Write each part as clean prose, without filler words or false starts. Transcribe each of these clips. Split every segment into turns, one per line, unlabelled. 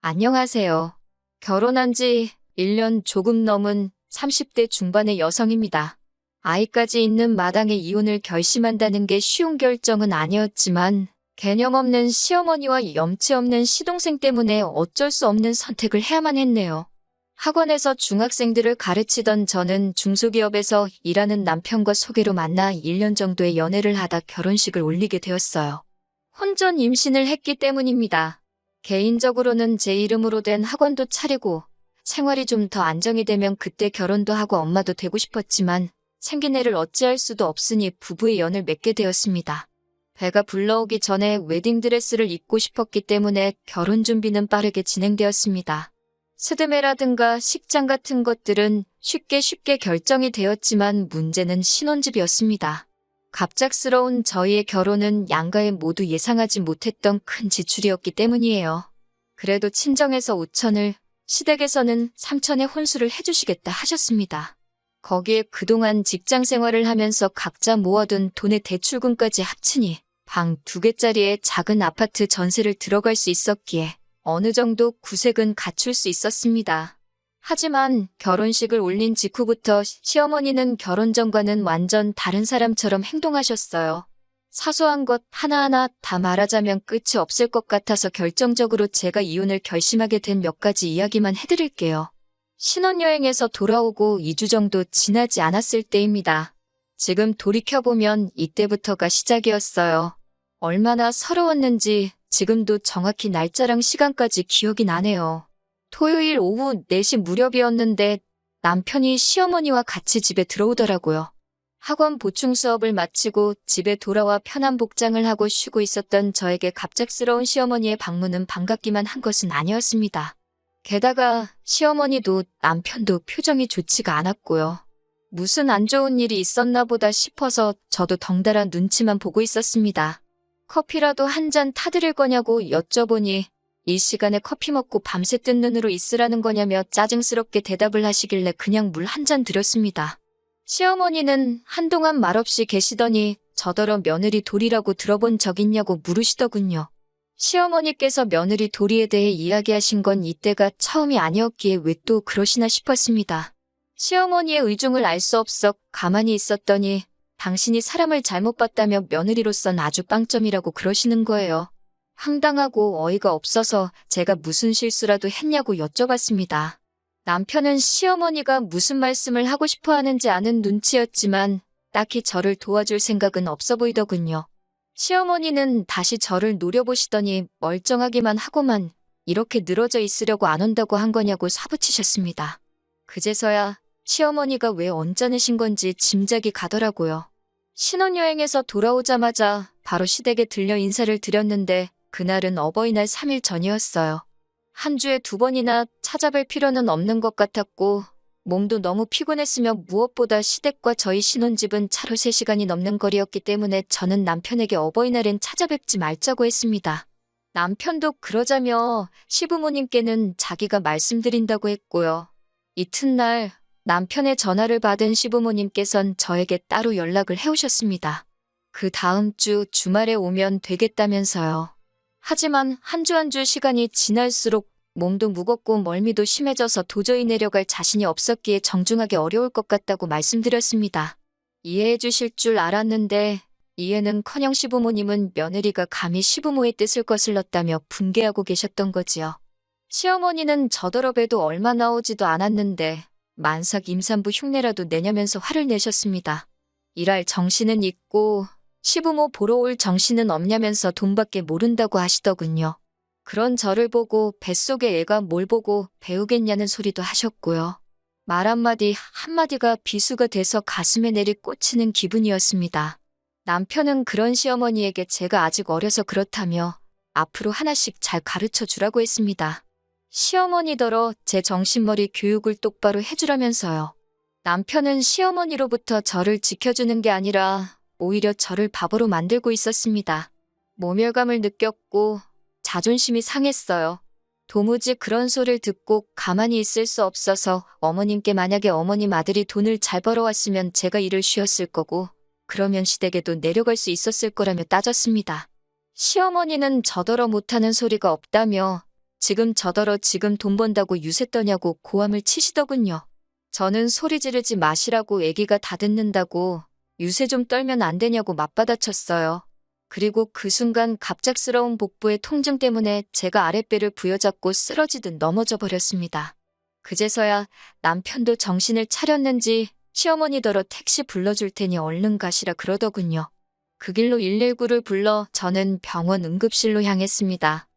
안녕하세요. 결혼한 지 1년 조금 넘은 30대 중반의 여성입니다. 아이까지 있는 마당에 이혼을 결심한다는 게 쉬운 결정은 아니었지만 개념 없는 시어머니와 염치 없는 시동생 때문에 어쩔 수 없는 선택을 해야만 했네요. 학원에서 중학생들을 가르치던 저는 중소기업에서 일하는 남편과 소개로 만나 1년 정도의 연애를 하다 결혼식을 올리게 되었어요. 혼전 임신을 했기 때문입니다. 개인적으로는 제 이름으로 된 학원도 차리고 생활이 좀 더 안정이 되면 그때 결혼도 하고 엄마도 되고 싶었지만 생긴 애를 어찌할 수도 없으니 부부의 연을 맺게 되었습니다. 배가 불러오기 전에 웨딩드레스를 입고 싶었기 때문에 결혼 준비는 빠르게 진행되었습니다. 스드메라든가 식장 같은 것들은 쉽게 결정이 되었지만 문제는 신혼집이었습니다. 갑작스러운 저희의 결혼은 양가에 모두 예상하지 못했던 큰 지출이었기 때문이에요. 그래도 친정에서 5천을, 시댁에서는 3천의 혼수를 해주시겠다 하셨습니다. 거기에 그동안 직장 생활을 하면서 각자 모아둔 돈의 대출금까지 합치니 방 2개짜리의 작은 아파트 전세를 들어갈 수 있었기에 어느 정도 구색은 갖출 수 있었습니다. 하지만 결혼식을 올린 직후부터 시어머니는 결혼 전과는 완전 다른 사람처럼 행동하셨어요. 사소한 것 하나하나 다 말하자면 끝이 없을 것 같아서 결정적으로 제가 이혼을 결심하게 된 몇 가지 이야기만 해드릴게요. 신혼여행에서 돌아오고 2주 정도 지나지 않았을 때입니다. 지금 돌이켜보면 이때부터가 시작이었어요. 얼마나 서러웠는지 지금도 정확히 날짜랑 시간까지 기억이 나네요. 토요일 오후 4시 무렵이었는데 남편이 시어머니와 같이 집에 들어오더라고요. 학원 보충 수업을 마치고 집에 돌아와 편한 복장을 하고 쉬고 있었던 저에게 갑작스러운 시어머니의 방문은 반갑기만 한 것은 아니었습니다. 게다가 시어머니도 남편도 표정이 좋지가 않았고요. 무슨 안 좋은 일이 있었나 보다 싶어서 저도 덩달아 눈치만 보고 있었습니다. 커피라도 한 잔 타드릴 거냐고 여쭤보니 이 시간에 커피 먹고 밤새 뜬 눈으로 있으라는 거냐며 짜증스럽게 대답을 하시길래 그냥 물 한 잔 드렸습니다. 시어머니는 한동안 말없이 계시더니 저더러 며느리 돌이라고 들어본 적 있냐고 물으시더군요. 시어머니께서 며느리 돌이에 대해 이야기하신 건 이때가 처음이 아니었기에 왜 또 그러시나 싶었습니다. 시어머니의 의중을 알 수 없어 가만히 있었더니 당신이 사람을 잘못 봤다며 며느리로선 아주 빵점이라고 그러시는 거예요. 황당하고 어이가 없어서 제가 무슨 실수라도 했냐고 여쭤봤습니다. 남편은 시어머니가 무슨 말씀을 하고 싶어 하는지 아는 눈치였지만 딱히 저를 도와줄 생각은 없어 보이더군요. 시어머니는 다시 저를 노려보시더니 멀쩡하기만 하고만 이렇게 늘어져 있으려고 안 온다고 한 거냐고 사부치셨습니다. 그제서야 시어머니가 왜 언짢으신 건지 짐작이 가더라고요. 신혼여행에서 돌아오자마자 바로 시댁에 들려 인사를 드렸는데 그날은 어버이날 3일 전이었어요. 한 주에 2번이나 찾아뵐 필요는 없는 것 같았고 몸도 너무 피곤했으며 무엇보다 시댁과 저희 신혼집은 차로 3시간이 넘는 거리였기 때문에 저는 남편에게 어버이날엔 찾아뵙지 말자고 했습니다. 남편도 그러자며 시부모님께는 자기가 말씀드린다고 했고요. 이튿날 남편의 전화를 받은 시부모님께선 저에게 따로 연락을 해오셨습니다. 그 다음 주 주말에 오면 되겠다면서요. 하지만 한 주 한 주 시간이 지날수록 몸도 무겁고 멀미도 심해져서 도저히 내려갈 자신이 없었기에 정중하게 어려울 것 같다고 말씀드렸습니다. 이해해 주실 줄 알았는데 이해는커녕 시부모님은 며느리가 감히 시부모의 뜻을 거슬렀다며 분개하고 계셨던 거지요. 시어머니는 저더러 봬도 얼마 나오지도 않았는데 만삭 임산부 흉내라도 내냐면서 화를 내셨습니다. 일할 정신은 있고 시부모 보러 올 정신은 없냐면서 돈밖에 모른다고 하시더군요. 그런 저를 보고 뱃속에 애가 뭘 보고 배우겠냐는 소리도 하셨고요. 말 한마디가 비수가 돼서 가슴에 내리 꽂히는 기분이었습니다. 남편은 그런 시어머니에게 제가 아직 어려서 그렇다며 앞으로 하나씩 잘 가르쳐 주라고 했습니다. 시어머니더러 제 정신머리 교육을 똑바로 해주라면서요. 남편은 시어머니로부터 저를 지켜주는 게 아니라 오히려 저를 바보로 만들고 있었습니다. 모멸감을 느꼈고 자존심이 상했어요. 도무지 그런 소리를 듣고 가만히 있을 수 없어서 어머님께 만약에 어머님 아들이 돈을 잘 벌어왔으면 제가 일을 쉬었을 거고 그러면 시댁에도 내려갈 수 있었을 거라며 따졌습니다. 시어머니는 저더러 못하는 소리가 없다며 지금 저더러 지금 돈 번다고 유세 떠냐고 고함을 치시더군요. 저는 소리 지르지 마시라고 애기가 다 듣는다고 유세 좀 떨면 안 되냐고 맞받아쳤어요. 그리고 그 순간 갑작스러운 복부의 통증 때문에 제가 아랫배를 부여잡고 쓰러지듯 넘어져 버렸습니다. 그제서야 남편도 정신을 차렸는지 시어머니더러 택시 불러줄 테니 얼른 가시라 그러더군요. 그 길로 119를 불러 저는 병원 응급실로 향했습니다.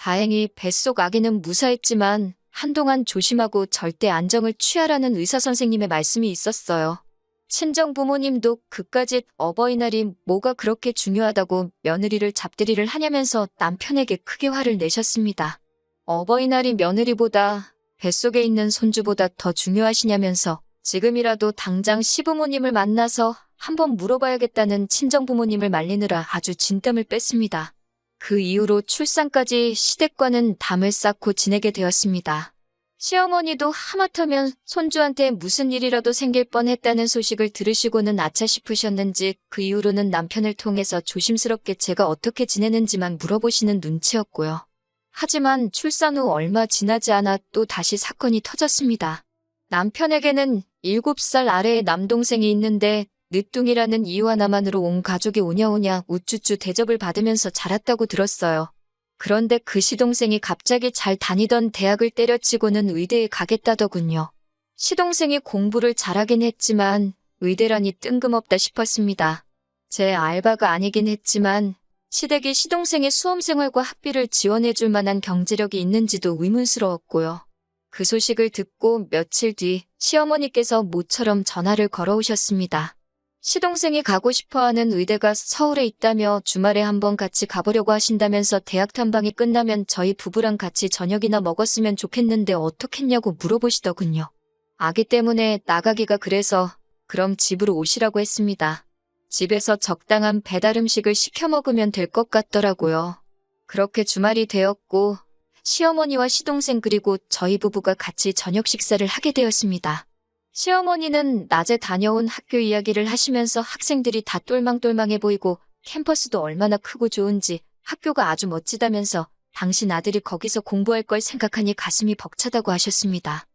다행히 뱃속 아기는 무사했지만 한동안 조심하고 절대 안정을 취하라는 의사 선생님의 말씀이 있었어요. 친정 부모님도 그까짓 어버이날이 뭐가 그렇게 중요하다고 며느리를 잡들이를 하냐면서 남편에게 크게 화를 내셨습니다. 어버이날이 며느리보다 뱃속에 있는 손주보다 더 중요하시냐면서 지금이라도 당장 시부모님을 만나서 한번 물어봐야겠다는 친정 부모님을 말리느라 아주 진땀을 뺐습니다. 그 이후로 출산까지 시댁과는 담을 쌓고 지내게 되었습니다. 시어머니도 하마터면 손주한테 무슨 일이라도 생길 뻔했다는 소식을 들으시고는 아차 싶으셨는지 그 이후로는 남편을 통해서 조심스럽게 제가 어떻게 지내는지만 물어보시는 눈치였고요. 하지만 출산 후 얼마 지나지 않아 또 다시 사건이 터졌습니다. 남편에게는 7살 아래의 남동생이 있는데 늦둥이라는 이유 하나만으로 온 가족이 오냐오냐 우쭈쭈 대접을 받으면서 자랐다고 들었어요. 그런데 그 시동생이 갑자기 잘 다니던 대학을 때려치고는 의대에 가겠다더군요. 시동생이 공부를 잘하긴 했지만 의대라니 뜬금없다 싶었습니다. 제 알바가 아니긴 했지만 시댁이 시동생의 수험생활과 학비를 지원해줄 만한 경제력이 있는지도 의문스러웠고요. 그 소식을 듣고 며칠 뒤 시어머니께서 모처럼 전화를 걸어오셨습니다. 시동생이 가고 싶어하는 의대가 서울에 있다며 주말에 한번 같이 가보려고 하신다면서 대학 탐방이 끝나면 저희 부부랑 같이 저녁이나 먹었으면 좋겠는데 어떻겠냐고 물어보시더군요. 아기 때문에 나가기가 그래서 그럼 집으로 오시라고 했습니다. 집에서 적당한 배달 음식을 시켜 먹으면 될 것 같더라고요. 그렇게 주말이 되었고 시어머니와 시동생 그리고 저희 부부가 같이 저녁 식사를 하게 되었습니다. 시어머니는 낮에 다녀온 학교 이야기를 하시면서 학생들이 다 똘망똘망해 보이고 캠퍼스도 얼마나 크고 좋은지 학교가 아주 멋지다면서 당신 아들이 거기서 공부할 걸 생각하니 가슴이 벅차다고 하셨습니다.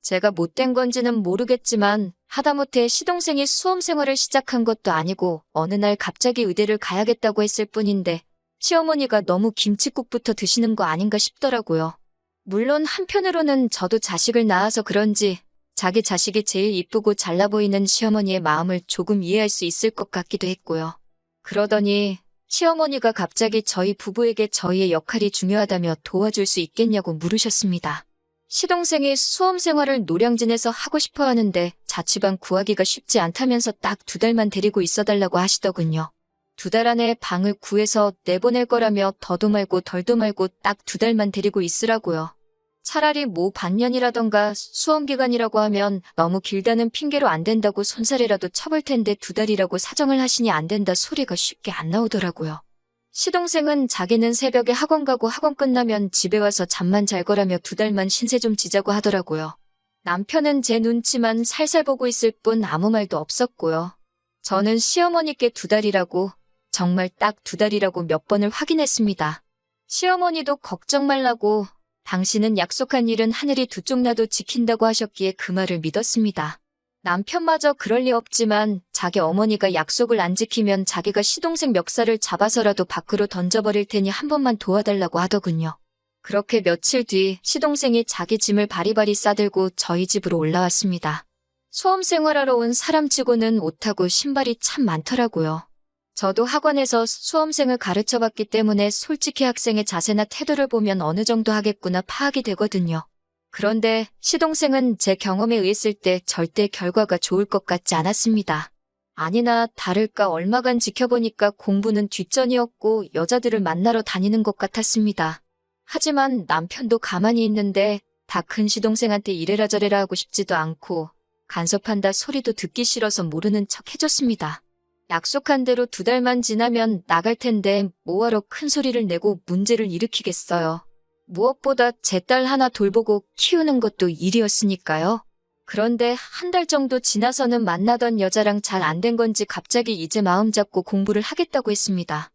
제가 못된 건지는 모르겠지만 하다못해 시동생이 수험 생활을 시작한 것도 아니고 어느 날 갑자기 의대를 가야겠다고 했을 뿐인데 시어머니가 너무 김칫국부터 드시는 거 아닌가 싶더라고요. 물론 한편으로는 저도 자식을 낳아서 그런지 자기 자식이 제일 이쁘고 잘나 보이는 시어머니의 마음을 조금 이해할 수 있을 것 같기도 했고요. 그러더니 시어머니가 갑자기 저희 부부에게 저희의 역할이 중요하다며 도와줄 수 있겠냐고 물으셨습니다. 시동생이 수험 생활을 노량진에서 하고 싶어 하는데 자취방 구하기가 쉽지 않다면서 딱 2달만 데리고 있어달라고 하시더군요. 2달 안에 방을 구해서 내보낼 거라며 더도 말고 덜도 말고 딱 2달만 데리고 있으라고요. 차라리 뭐 반년이라던가 수험기간이라고 하면 너무 길다는 핑계로 안 된다고 손살이라도 쳐볼 텐데 2달이라고 사정을 하시니 안 된다 소리가 쉽게 안 나오더라고요. 시동생은 자기는 새벽에 학원 가고 학원 끝나면 집에 와서 잠만 잘 거라며 2달만 신세 좀 지자고 하더라고요. 남편은 제 눈치만 살살 보고 있을 뿐 아무 말도 없었고요. 저는 시어머니께 2달이라고 정말 딱 2달이라고 몇 번을 확인했습니다. 시어머니도 걱정 말라고 당신은 약속한 일은 하늘이 두 쪽 나도 지킨다고 하셨기에 그 말을 믿었습니다. 남편마저 그럴 리 없지만 자기 어머니가 약속을 안 지키면 자기가 시동생 멱살을 잡아서라도 밖으로 던져버릴 테니 한 번만 도와달라고 하더군요. 그렇게 며칠 뒤 시동생이 자기 짐을 바리바리 싸들고 저희 집으로 올라왔습니다. 수험 생활하러 온 사람치고는 옷하고 신발이 참 많더라고요. 저도 학원에서 수험생을 가르쳐봤기 때문에 솔직히 학생의 자세나 태도를 보면 어느 정도 하겠구나 파악이 되거든요. 그런데 시동생은 제 경험에 의했을 때 절대 결과가 좋을 것 같지 않았습니다. 아니나 다를까 얼마간 지켜보니까 공부는 뒷전이었고 여자들을 만나러 다니는 것 같았습니다. 하지만 남편도 가만히 있는데 다 큰 시동생한테 이래라 저래라 하고 싶지도 않고 간섭한다 소리도 듣기 싫어서 모르는 척 해줬습니다. 약속한 대로 2달만 지나면 나갈 텐데 뭐하러 큰 소리를 내고 문제를 일으키겠어요. 무엇보다 제 딸 하나 돌보고 키우는 것도 일이었으니까요. 그런데 한 달 정도 지나서는 만나던 여자랑 잘 안 된 건지 갑자기 이제 마음 잡고 공부를 하겠다고 했습니다.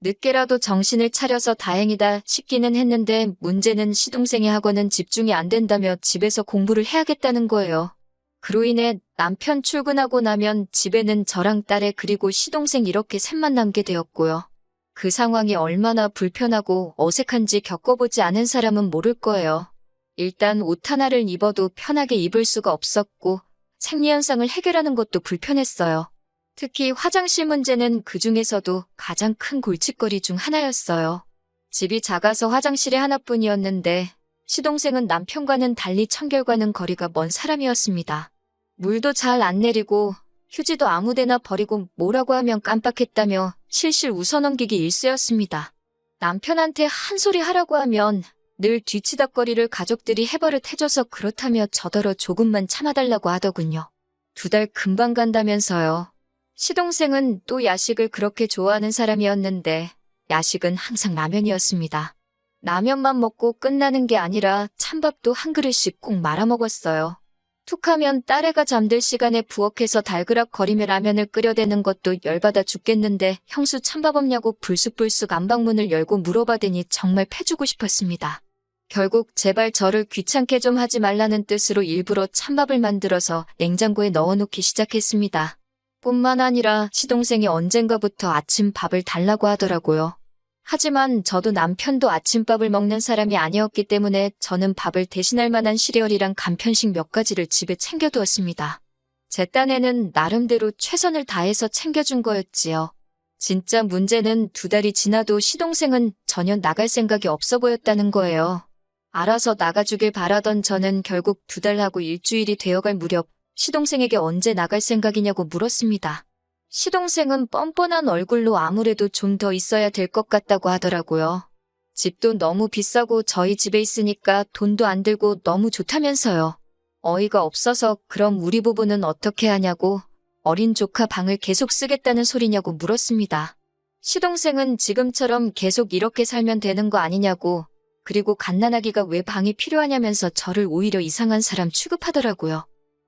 늦게라도 정신을 차려서 다행이다 싶기는 했는데 문제는 시동생의 학원은 집중이 안 된다며 집에서 공부를 해야겠다는 거예요. 그로 인해 남편 출근하고 나면 집에는 저랑 딸애 그리고 시동생 이렇게 셋만 남게 되었고요. 그 상황이 얼마나 불편하고 어색한지 겪어보지 않은 사람은 모를 거예요. 일단 옷 하나를 입어도 편하게 입을 수가 없었고 생리현상을 해결하는 것도 불편했어요. 특히 화장실 문제는 그 중에서도 가장 큰 골칫거리 중 하나였어요. 집이 작아서 화장실이 하나뿐이었는데 시동생은 남편과는 달리 청결과는 거리가 먼 사람이었습니다. 물도 잘 안 내리고 휴지도 아무데나 버리고 뭐라고 하면 깜빡했다며 실실 웃어넘기기 일쑤였습니다. 남편한테 한 소리 하라고 하면 늘 뒤치다꺼리를 가족들이 해버릇 해줘서 그렇다며 저더러 조금만 참아달라고 하더군요. 2달 금방 간다면서요. 시동생은 또 야식을 그렇게 좋아하는 사람이었는데 야식은 항상 라면이었습니다. 라면만 먹고 끝나는 게 아니라 찬밥도 한 그릇씩 꼭 말아먹었어요. 툭하면 딸애가 잠들 시간에 부엌에서 달그락거리며 라면을 끓여대는 것도 열받아 죽겠는데 형수 찬밥 없냐고 불쑥불쑥 안방문을 열고 물어봐대니 정말 패주고 싶었습니다. 결국 제발 저를 귀찮게 좀 하지 말라는 뜻으로 일부러 찬밥을 만들어서 냉장고에 넣어놓기 시작했습니다. 뿐만 아니라 시동생이 언젠가부터 아침밥을 달라고 하더라고요. 하지만 저도 남편도 아침밥을 먹는 사람이 아니었기 때문에 저는 밥을 대신할 만한 시리얼이랑 간편식 몇 가지를 집에 챙겨두었습니다. 제 딴에는 나름대로 최선을 다해서 챙겨준 거였지요. 진짜 문제는 2달이 지나도 시동생은 전혀 나갈 생각이 없어 보였다는 거예요. 알아서 나가주길 바라던 저는 결국 2달 하고 일주일이 되어갈 무렵 시동생에게 언제 나갈 생각이냐고 물었습니다. 시동생은 뻔뻔한 얼굴로 아무래도 좀 더 있어야 될 것 같다고 하더라고요. 집도 너무 비싸고 저희 집에 있으니까 돈도 안 들고 너무 좋다면서요. 어이가 없어서 그럼 우리 부부는 어떻게 하냐고 어린 조카 방을 계속 쓰겠다는 소리냐고 물었습니다. 시동생은 지금처럼 계속 이렇게 살면 되는 거 아니냐고 그리고 갓난아기가 왜 방이 필요하냐면서 저를 오히려 이상한 사람 취급하더라고요.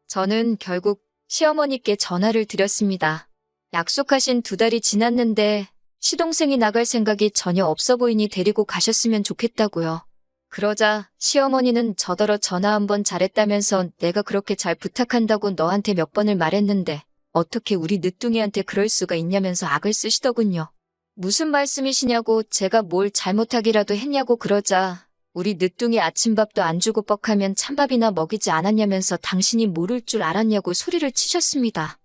저는 결국 시어머니께 전화를 드렸습니다. 약속하신 2달이 지났는데 시동생이 나갈 생각이 전혀 없어 보이니 데리고 가셨으면 좋겠다고요. 그러자 시어머니는 저더러 전화 한번 잘했다면서 내가 그렇게 잘 부탁한다고 너한테 몇 번을 말했는데 어떻게 우리 늦둥이한테 그럴 수가 있냐면서 악을 쓰시더군요. 무슨 말씀이시냐고 제가 뭘 잘못하기라도 했냐고 그러자 우리 늦둥이 아침밥도 안 주고 뻑하면 찬밥이나 먹이지 않았냐면서 당신이 모를 줄 알았냐고 소리를 치셨습니다.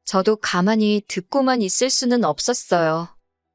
저도 가만히 듣고만 있을 수는 없었어요.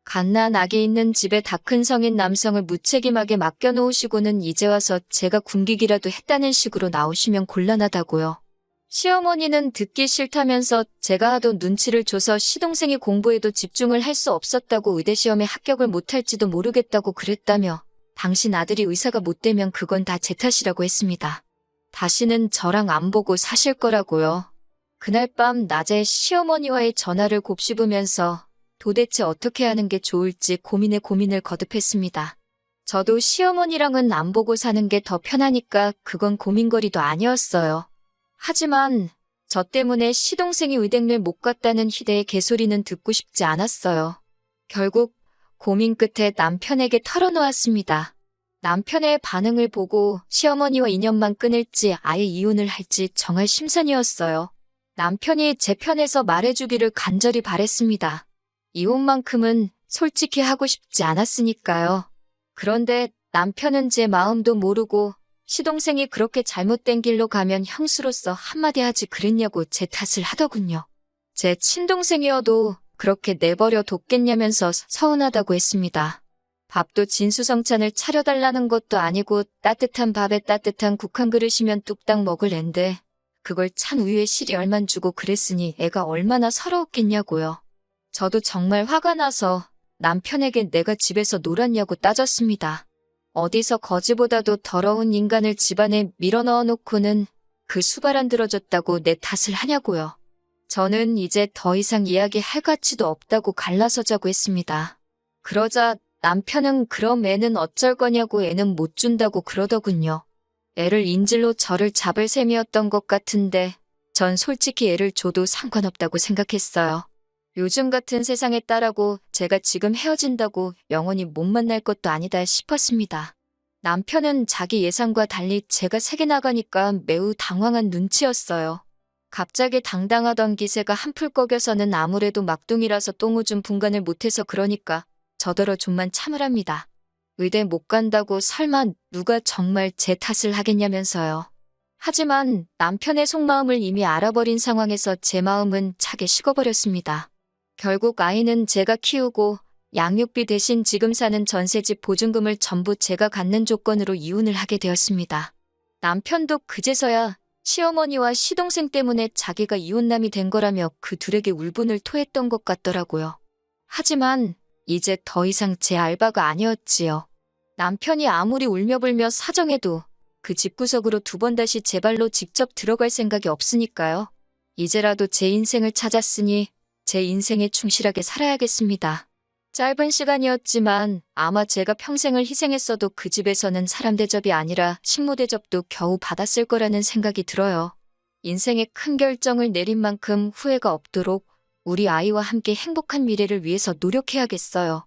갓난 아기 있는 집에 다 큰 성인 남성을 무책임하게 맡겨놓으시고는 이제 와서 제가 굶기기라도 했다는 식으로 나오시면 곤란하다고요. 시어머니는 듣기 싫다면서 제가 하도 눈치를 줘서 시동생이 공부에도 집중을 할 수 없었다고 의대시험에 합격을 못할지도 모르겠다고 그랬다며 당신 아들이 의사가 못 되면 그건 다 제 탓이라고 했습니다. 다시는 저랑 안 보고 사실 거라고요. 그날 밤 낮에 시어머니와의 전화를 곱씹으면서 도대체 어떻게 하는 게 좋을지 고민을 거듭했습니다. 저도 시어머니랑은 안 보고 사는 게 더 편하니까 그건 고민거리도 아니었어요. 하지만 저 때문에 시동생이 의대를 못 갔다는 희대의 개소리는 듣고 싶지 않았어요. 결국 고민 끝에 남편에게 털어놓았습니다. 남편의 반응을 보고 시어머니와 인연만 끊을지 아예 이혼을 할지 정할 심산이었어요. 남편이 제 편에서 말해주기를 간절히 바랬습니다. 이혼만큼은 솔직히 하고 싶지 않았으니까요. 그런데 남편은 제 마음도 모르고 시동생이 그렇게 잘못된 길로 가면 형수로서 한마디 하지 그랬냐고 제 탓을 하더군요. 제 친동생이어도 그렇게 내버려 뒀겠냐면서 서운하다고 했습니다. 밥도 진수성찬을 차려달라는 것도 아니고 따뜻한 밥에 따뜻한 국 한 그릇이면 뚝딱 먹을 앤데 그걸 찬 우유에 시리얼만 주고 그랬으니 애가 얼마나 서러웠겠냐고요. 저도 정말 화가 나서 남편에게 내가 집에서 놀았냐고 따졌습니다. 어디서 거지보다도 더러운 인간을 집안에 밀어넣어 놓고는 그 수발 안 들어줬다고 내 탓을 하냐고요. 저는 이제 더 이상 이야기할 가치도 없다고 갈라서자고 했습니다. 그러자 남편은 그럼 애는 어쩔 거냐고 애는 못 준다고 그러더군요. 애를 인질로 저를 잡을 셈이었던 것 같은데 전 솔직히 애를 줘도 상관없다고 생각했어요. 요즘 같은 세상에 딸하고 제가 지금 헤어진다고 영원히 못 만날 것도 아니다 싶었습니다. 남편은 자기 예상과 달리 제가 세게 나가니까 매우 당황한 눈치였어요. 갑자기 당당하던 기세가 한풀 꺾여서는 아무래도 막둥이라서 똥오줌 분간을 못해서 그러니까 저더러 좀만 참으랍니다. 의대 못 간다고 설마 누가 정말 제 탓을 하겠냐면서요. 하지만 남편의 속마음을 이미 알아버린 상황에서 제 마음은 차게 식어버렸습니다. 결국 아이는 제가 키우고 양육비 대신 지금 사는 전세집 보증금을 전부 제가 갖는 조건으로 이혼을 하게 되었습니다. 남편도 그제서야 시어머니와 시동생 때문에 자기가 이혼남이 된 거라며 그 둘에게 울분을 토했던 것 같더라고요. 하지만 이제 더 이상 제 알바가 아니었지요. 남편이 아무리 울며불며 사정해도 그 집구석으로 두 번 다시 제 발로 직접 들어갈 생각이 없으니까요. 이제라도 제 인생을 찾았으니 제 인생에 충실하게 살아야겠습니다. 짧은 시간이었지만 아마 제가 평생을 희생했어도 그 집에서는 사람 대접이 아니라 식모 대접도 겨우 받았을 거라는 생각이 들어요. 인생의 큰 결정을 내린 만큼 후회가 없도록 우리 아이와 함께 행복한 미래를 위해서 노력해야겠어요.